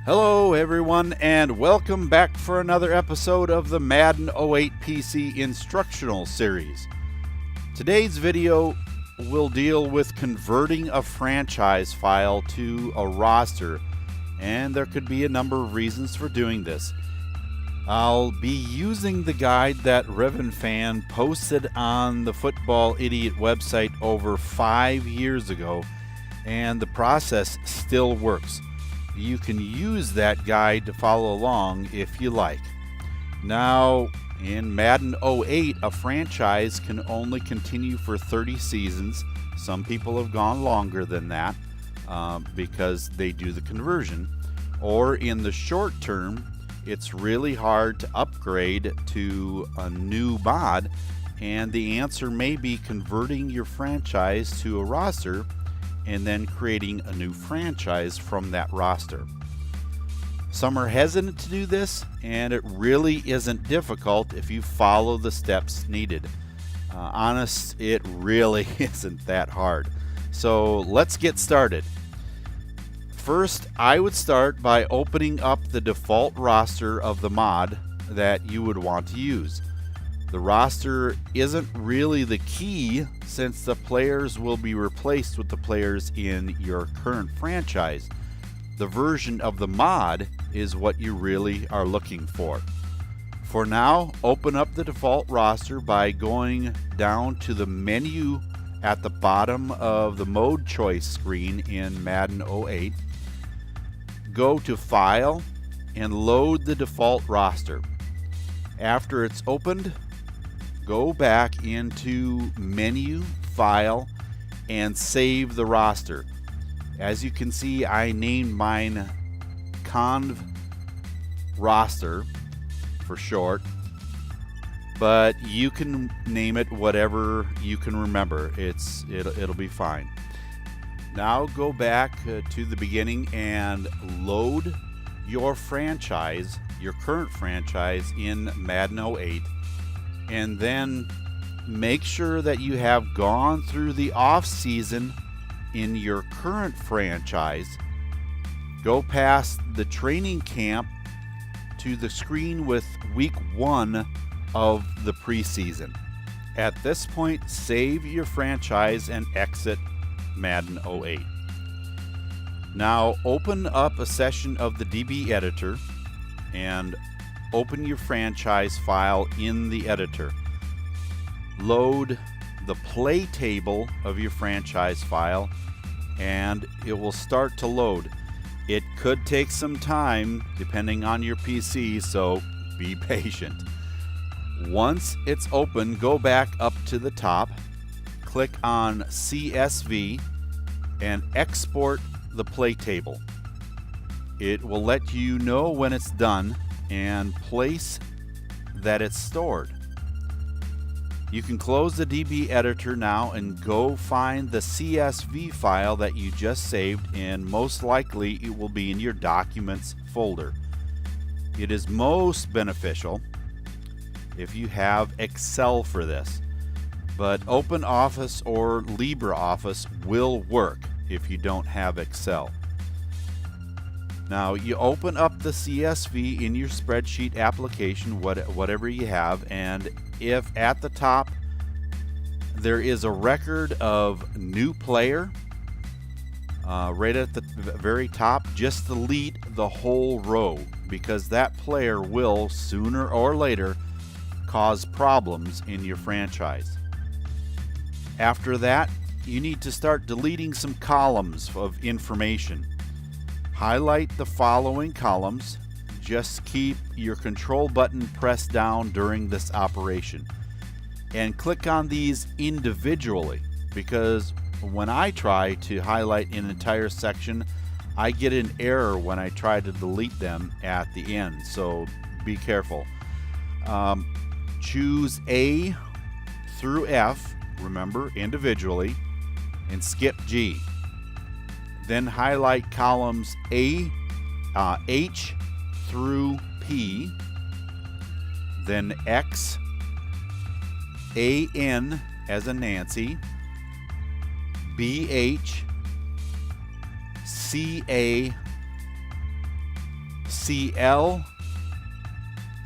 Hello everyone, and welcome back for another episode of the Madden 08 PC Instructional series. Today's video will deal with converting a franchise file to a roster, and there could be a number of reasons for doing this. I'll be using the guide that RevanFan posted on the Football Idiot website over 5 years ago, and the process still works. You can use that guide to follow along if you like. Now, in Madden 08, a franchise can only continue for 30 seasons. Some people have gone longer than that because they do the conversion. Or in the short term, it's really hard to upgrade to a new mod, and the answer may be converting your franchise to a roster and then creating a new franchise from that roster. Some are hesitant to do this, and it really isn't difficult if you follow the steps needed. Honest, it really isn't that hard. So let's get started. First, I would start by opening up the default roster of the mod that you would want to use. The roster isn't really the key, since the players will be replaced with the players in your current franchise. The version of the mod is what you really are looking for. For now, open up the default roster by going down to the menu at the bottom of the mode choice screen in Madden 08. Go to File and load the default roster. After it's opened, go back into Menu, File, and save the roster. As you can see, I named mine Conv Roster for short, but you can name it whatever you can remember. It'll be fine. Now go back to the beginning and load your franchise, your current franchise, in Madden 08. And then make sure that you have gone through the off season in your current franchise. Go past the training camp to the screen with week 1 of the preseason. At this point, save your franchise and exit Madden 08. Now open up a session of the DB editor and open your franchise file in the editor. Load the play table of your franchise file, and it will start to load. It could take some time depending on your PC, so be patient. Once it's open, go back up to the top, click on CSV, and export the play table. It will let you know when it's done and place that it's stored. You can close the DB editor now and go find the CSV file that you just saved, and most likely it will be in your Documents folder. It is most beneficial if you have Excel for this, but OpenOffice or LibreOffice will work if you don't have Excel. Now you open up the CSV in your spreadsheet application, whatever you have, and if at the top there is a record of new player, right at the very top, just delete the whole row, because that player will sooner or later cause problems in your franchise. After that, you need to start deleting some columns of information. Highlight the following columns. Just keep your control button pressed down during this operation. And click on these individually, because when I try to highlight an entire section, I get an error when I try to delete them at the end, so be careful. Choose A through F, remember, individually, and skip G. Then highlight columns H through P, then X, AN as in Nancy, BH, CA, CL,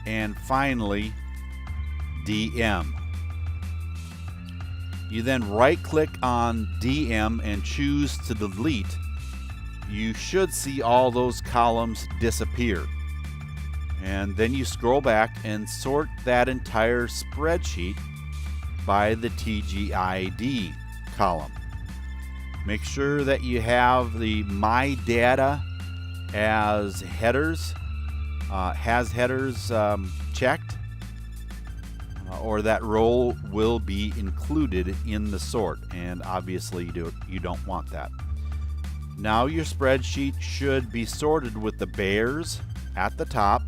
and finally DM. You then right-click on DM and choose to delete. You should see all those columns disappear. And then you scroll back and sort that entire spreadsheet by the TGID column. Make sure that you have the My Data as headers, has headers checked, or that row will be included in the sort, and obviously you don't want that. Now your spreadsheet should be sorted with the Bears at the top,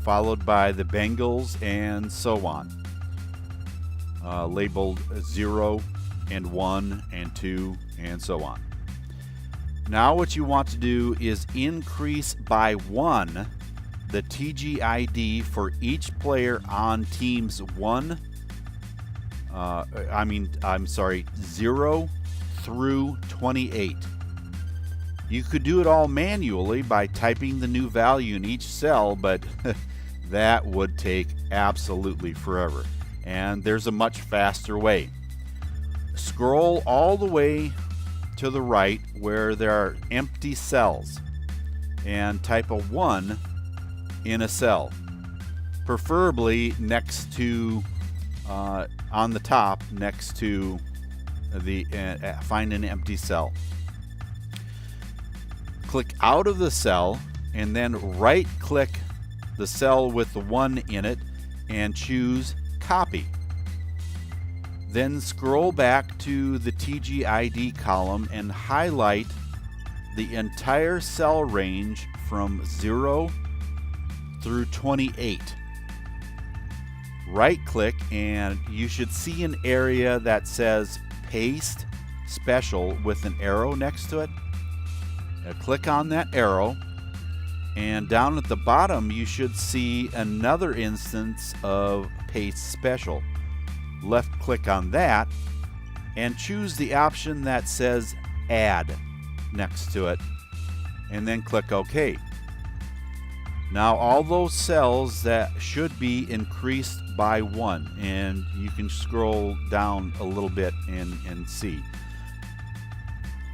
followed by the Bengals, and so on, labeled 0 and 1 and 2 and so on. Now what you want to do is increase by 1 the TGID for each player on teams 0 through 28. You could do it all manually by typing the new value in each cell, but that would take absolutely forever. And there's a much faster way. Scroll all the way to the right where there are empty cells and type a 1 in a cell, preferably next to on the top next to the find an empty cell. Click out of the cell and then right click the cell with the 1 in it and choose copy. Then scroll back to the TGID column and highlight the entire cell range from 0 through 28. Right click and you should see an area that says Paste Special with an arrow next to it. Click on that arrow, and down at the bottom you should see another instance of Paste Special. Left click on that and choose the option that says Add next to it, and then click OK. Now all those cells that should be increased by 1, and you can scroll down a little bit and see.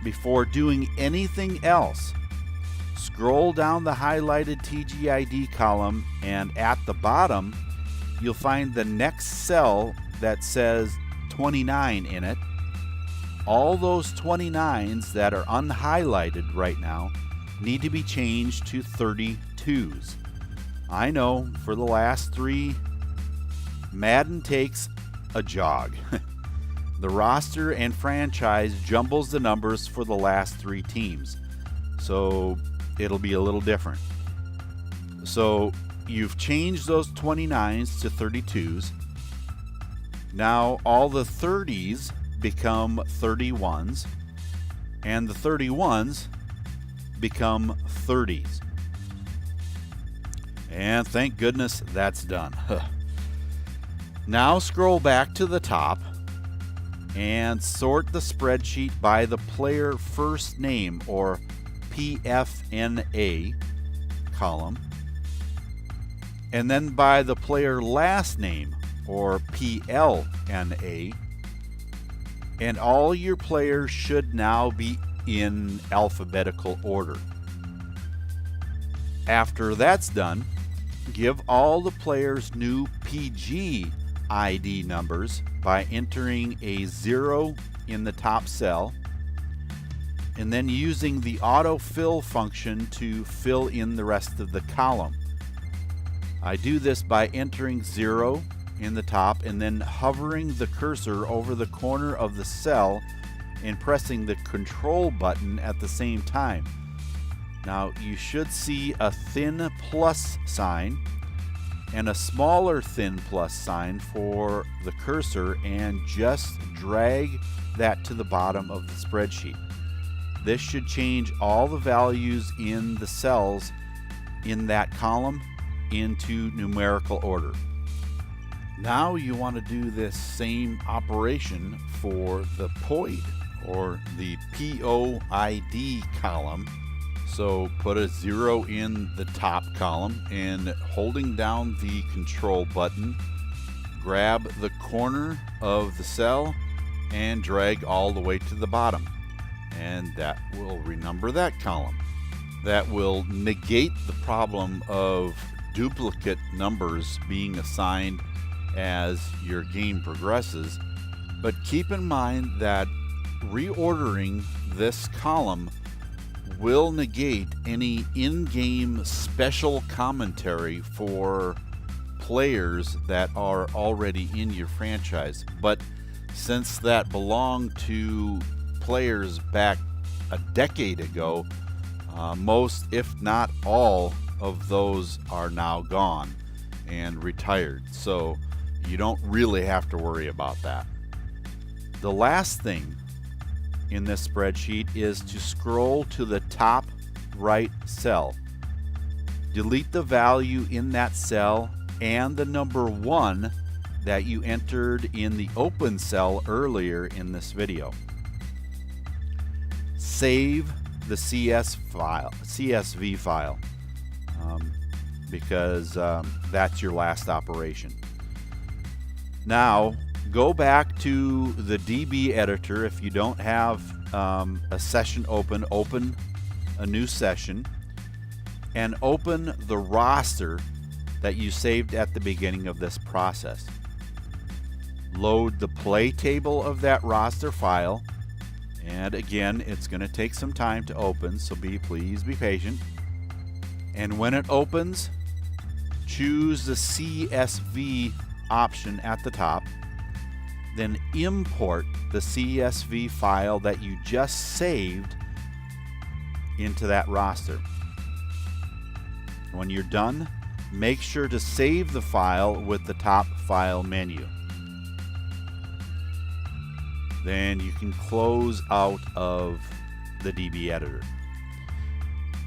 Before doing anything else, scroll down the highlighted TGID column, and at the bottom you'll find the next cell that says 29 in it. All those 29s that are unhighlighted right now need to be changed to 32s. I know, for the last 3, Madden takes a jog. The roster and franchise jumbles the numbers for the last 3 teams, so it'll be a little different. So you've changed those 29s to 32s. Now all the 30s become 31s, and the 31s become 30s. And thank goodness that's done. Now scroll back to the top and sort the spreadsheet by the player first name, or PFNA column, and then by the player last name, or PLNA, and all your players should now be in alphabetical order. After that's done, give all the players new PG ID numbers by entering a 0 in the top cell, and then using the autofill function to fill in the rest of the column. I do this by entering 0 in the top and then hovering the cursor over the corner of the cell and pressing the control button at the same time. Now you should see a thin plus sign and a smaller thin plus sign for the cursor, and just drag that to the bottom of the spreadsheet. This should change all the values in the cells in that column into numerical order. Now you want to do this same operation for the POID, or the POID column. So put a 0 in the top column and holding down the control button, grab the corner of the cell and drag all the way to the bottom. And that will renumber that column. That will negate the problem of duplicate numbers being assigned as your game progresses. But keep in mind that reordering this column will negate any in-game special commentary for players that are already in your franchise. But since that belonged to players back a decade ago, most, if not all, of those are now gone and retired. So you don't really have to worry about that. The last thing in this spreadsheet is to scroll to the top right cell. Delete the value in that cell and the number 1 that you entered in the open cell earlier in this video. Save the CSV file because that's your last operation. Now go back to the DB editor. If you don't have a session open a new session and open the roster that you saved at the beginning of this process. Load the play table of that roster file, and again, it's going to take some time to open, so please be patient. And when it opens, choose the CSV option at the top, then import the CSV file that you just saved into that roster. When you're done, make sure to save the file with the top file menu. Then you can close out of the DB editor.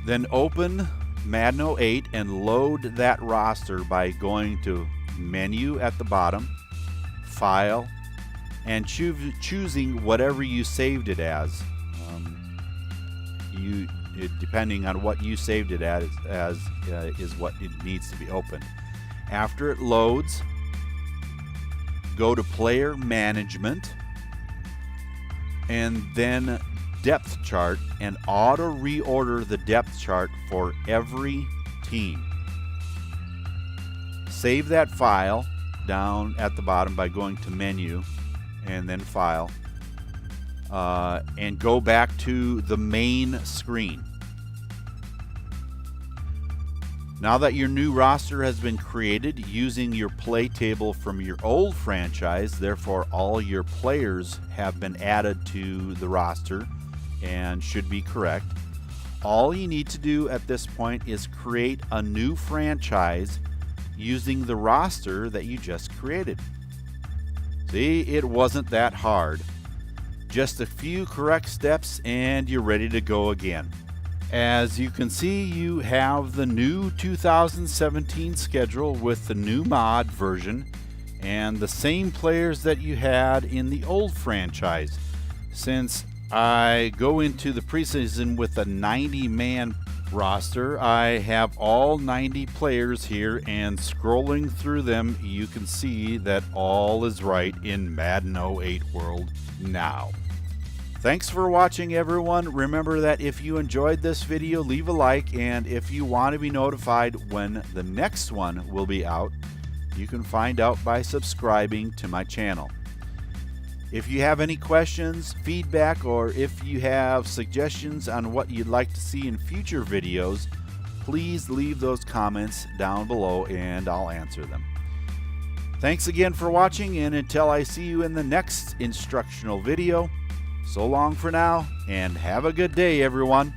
Then open Madden 08 and load that roster by going to Menu at the bottom, File, and choosing whatever you saved it as. Depending on what you saved it as is what it needs to be opened. After it loads, go to Player Management and then Depth Chart, and auto reorder the depth chart for every team. Save that file down at the bottom by going to Menu and then File, and go back to the main screen. Now that your new roster has been created using your play table from your old franchise, therefore all your players have been added to the roster and should be correct, all you need to do at this point is create a new franchise using the roster that you just created. See, it wasn't that hard. Just a few correct steps and you're ready to go again. As you can see, you have the new 2017 schedule with the new mod version and the same players that you had in the old franchise. Since I go into the preseason with a 90-man roster, I have all 90 players here, and scrolling through them, you can see that all is right in Madden 08 world now. Thanks for watching, everyone. Remember that if you enjoyed this video, leave a like, and if you want to be notified when the next one will be out, you can find out by subscribing to my channel. If you have any questions, feedback, or if you have suggestions on what you'd like to see in future videos, please leave those comments down below and I'll answer them. Thanks again for watching, and until I see you in the next instructional video, so long for now, and have a good day, everyone.